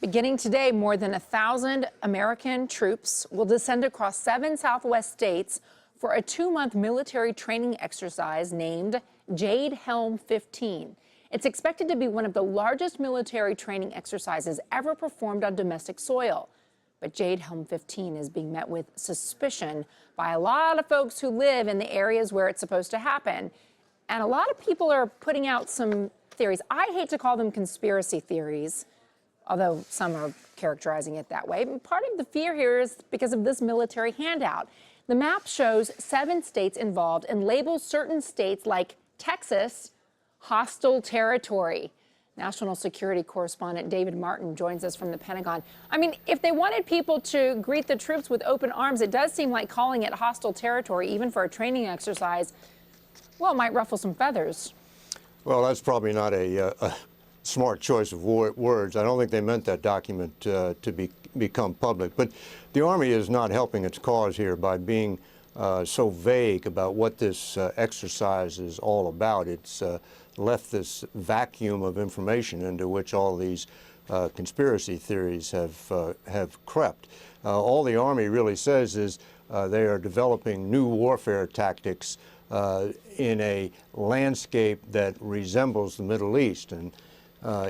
Beginning today, more than 1,000 American troops will descend across 7 Southwest states for a 2-month military training exercise named Jade Helm 15. It's expected to be one of the largest military training exercises ever performed on domestic soil. But Jade Helm 15 is being met with suspicion by a lot of folks who live in the areas where it's supposed to happen. And a lot of people are putting out some theories. I hate to call them conspiracy theories, although some are characterizing it that way. And part of the fear here is because of this military handout. The map shows 7 states involved and labels certain states like Texas hostile territory. National security correspondent David Martin joins us from the Pentagon. I mean, if they wanted people to greet the troops with open arms, it does seem like calling it hostile territory, even for a training exercise, well, might ruffle some feathers. Well, that's probably not a smart choice of words. I don't think they meant that document to become public. But the Army is not helping its cause here by being so vague about what this exercise is all about. It's left this vacuum of information into which all these conspiracy theories have crept. All the Army really says is they are developing new warfare tactics in a landscape that resembles the Middle East. And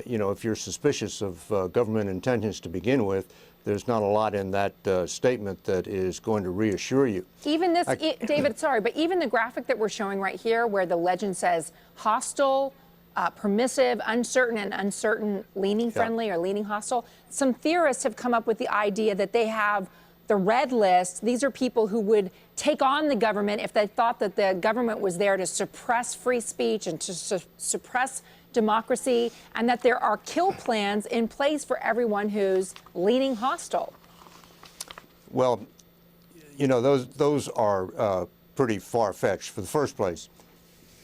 you know, if you're suspicious of government intentions to begin with, there's not a lot in that statement that is going to reassure you. Even this, David, sorry, but even the graphic that we're showing right here where the legend says hostile, permissive, uncertain, and uncertain, leaning friendly or leaning hostile, some theorists have come up with the idea that they have the red list. These are people who would take on the government if they thought that the government was there to suppress free speech and to suppress democracy, and that there are kill plans in place for everyone who's leaning hostile. Well, you know, those are pretty far-fetched. For the first place,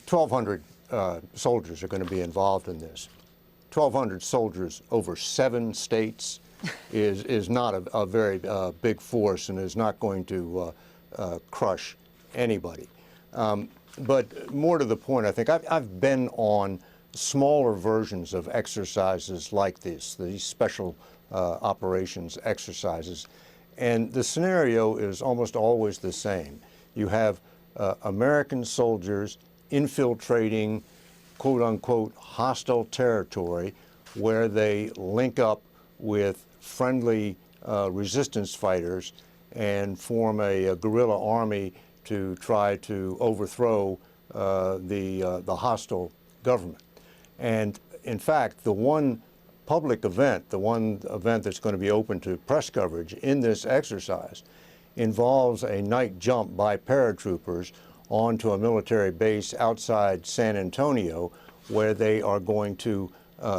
1,200 soldiers are going to be involved in this. 1,200 soldiers over 7 states is not a very big force and is not going to crush anybody. But more to the point, I think I've been on smaller versions of exercises like these special operations exercises, and the scenario is almost always the same. You have American soldiers infiltrating quote-unquote hostile territory where they link up with friendly resistance fighters and form a guerrilla army to try to overthrow the hostile government. And in fact, the one public event, the one event that's going to be open to press coverage in this exercise involves a night jump by paratroopers onto a military base outside San Antonio, where they are going to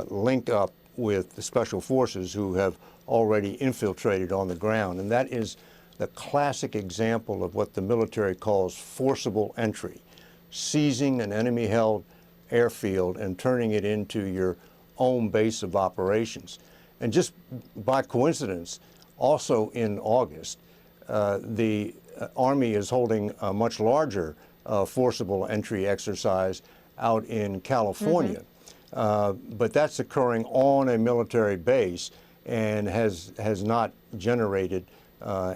link up with the special forces who have already infiltrated on the ground. And that is the classic example of what the military calls forcible entry, seizing an enemy-held airfield and turning it into your own base of operations. And just by coincidence, also in August, the Army is holding a much larger forcible entry exercise out in California. But that's occurring on a military base and has not generated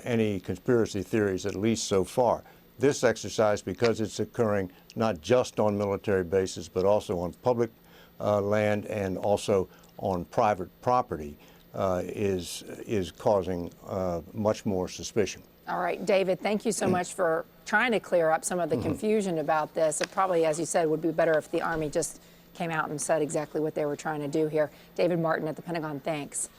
any conspiracy theories, at least so far. This exercise, because it's occurring not just on military bases, but also on public land and also on private property, is causing much more suspicion. All right, David, thank you so much for trying to clear up some of the confusion about this. It probably, as you said, would be better if the Army just came out and said exactly what they were trying to do here. David Martin at the Pentagon, thanks.